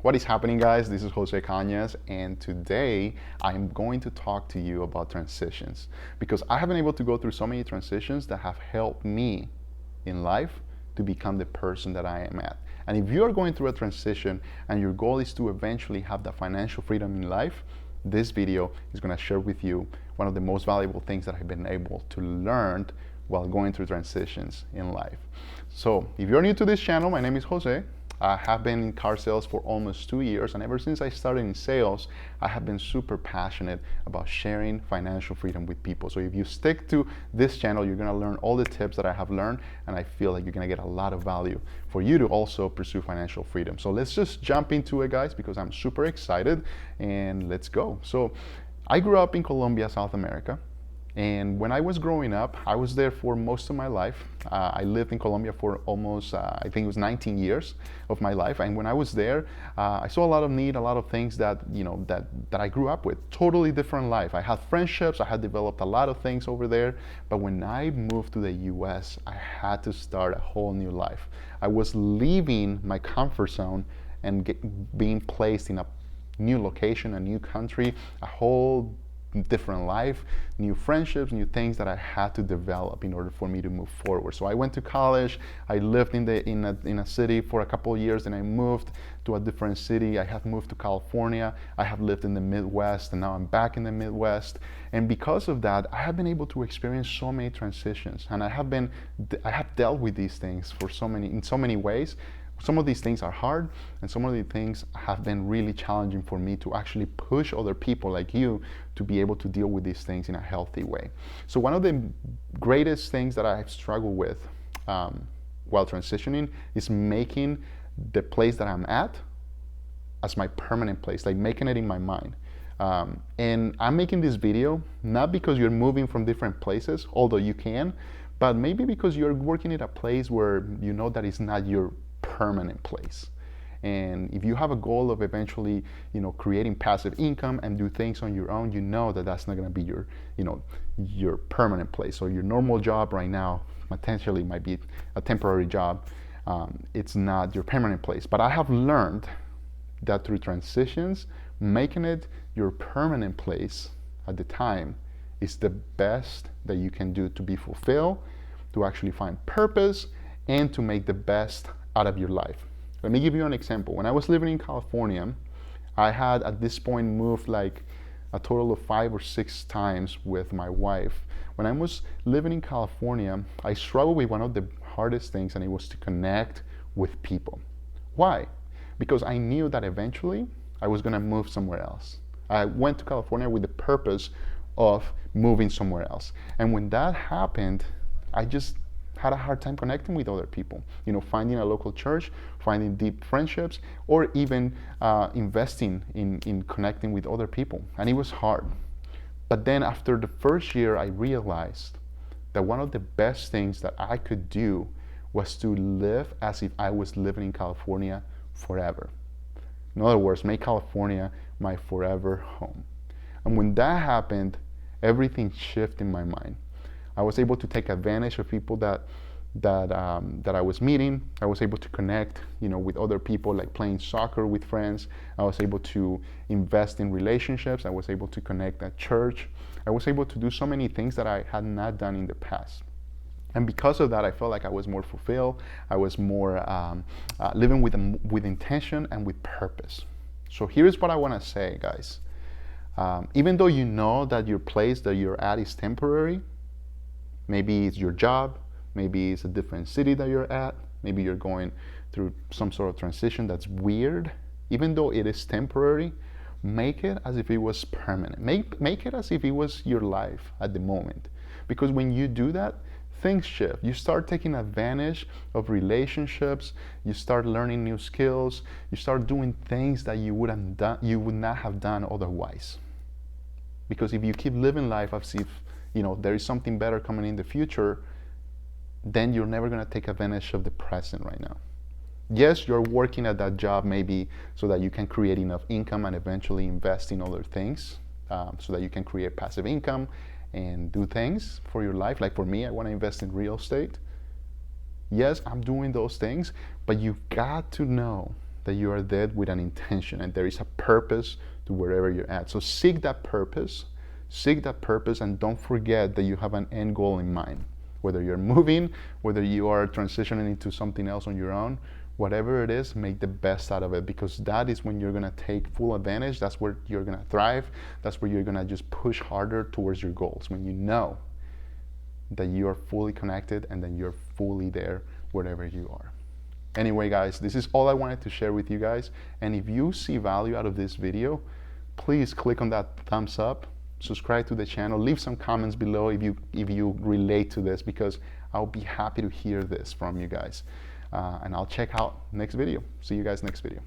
What is happening, guys? This is Jose Cañas, and today I'm going to talk to you about transitions because I have been able to go through so many transitions that have helped me in life to become the person that I am at. And if you are going through a transition and your goal is to eventually have the financial freedom in life, this video is going to share with you one of the most valuable things that I've been able to learn while going through transitions in life. So if you're new to this channel, my name is Jose. I have been in car sales for almost 2 years, and ever since I started in sales, I have been super passionate about sharing financial freedom with people. So if you stick to this channel, you're gonna learn all the tips that I have learned, and I feel like you're gonna get a lot of value for you to also pursue financial freedom. So let's just jump into it, guys, because I'm super excited, and let's go. So I grew up in Colombia, South America. And when I was growing up, I was there for most of my life. I lived in Colombia for almost, I think it was 19 years of my life. And when I was there, I saw a lot of need, a lot of things that, that I grew up with. Totally different life. I had friendships, I had developed a lot of things over there. But when I moved to the US, I had to start a whole new life. I was leaving my comfort zone and being placed in a new location, a new country, a whole different life, new friendships, new things that I had to develop in order for me to move forward. So I went to college. I lived in a city for a couple of years, and I moved to a different city. I have moved to California. I have lived in the Midwest, and now I'm back in the Midwest. And because of that, I have been able to experience so many transitions, and I have dealt with these things in so many ways. Some of these things are hard, and some of these things have been really challenging for me to actually push other people like you to be able to deal with these things in a healthy way. So one of the greatest things that I've struggled with while transitioning is making the place that I'm at as my permanent place, like making it in my mind. And I'm making this video not because you're moving from different places, although you can, but maybe because you're working at a place where you know that it's not your permanent place. And if you have a goal of eventually, creating passive income and do things on your own, you know that that's not going to be your permanent place. So your normal job right now potentially might be a temporary job. It's not your permanent place. But I have learned that through transitions, making it your permanent place at the time is the best that you can do to be fulfilled, to actually find purpose, and to make the best out of your life. Let me give you an example. When I was living in California, I had at this point moved like a total of 5 or 6 times with my wife. When I was living in California, I struggled with one of the hardest things, and it was to connect with people. Why? Because I knew that eventually I was gonna move somewhere else. I went to California with the purpose of moving somewhere else. And when that happened, I just had a hard time connecting with other people, finding a local church, finding deep friendships, or even investing in connecting with other people. And it was hard. But then after the first year, I realized that one of the best things that I could do was to live as if I was living in California forever. In other words, make California my forever home. And when that happened, everything shifted in my mind. I was able to take advantage of people that I was meeting. I was able to connect, with other people, like playing soccer with friends. I was able to invest in relationships. I was able to connect at church. I was able to do so many things that I had not done in the past. And because of that, I felt like I was more fulfilled. I was more living with intention and with purpose. So here's what I want to say, guys. Even though you know that your place that you're at is temporary, maybe it's your job, maybe it's a different city that you're at, maybe you're going through some sort of transition that's weird. Even though it is temporary, make it as if it was permanent. Make it as if it was your life at the moment. Because when you do that, things shift. You start taking advantage of relationships, you start learning new skills, you start doing things that you would not have done otherwise. Because if you keep living life as if there is something better coming in the future, then you're never going to take advantage of the present right now. Yes, you're working at that job maybe so that you can create enough income and eventually invest in other things, so that you can create passive income and do things for your life. Like for me, I want to invest in real estate. Yes, I'm doing those things, but you've got to know that you are there with an intention and there is a purpose to wherever you're at. So seek that purpose, and don't forget that you have an end goal in mind. Whether you're moving, whether you are transitioning into something else on your own, whatever it is, make the best out of it, because that is when you're gonna take full advantage. That's where you're gonna thrive. That's where you're gonna just push harder towards your goals, when you know that you're fully connected and that you're fully there wherever you are. Anyway, guys, this is all I wanted to share with you guys. And if you see value out of this video, please click on that thumbs up, subscribe to the channel, leave some comments below if you relate to this, because I'll be happy to hear this from you guys. And I'll check out next video. See you guys next video.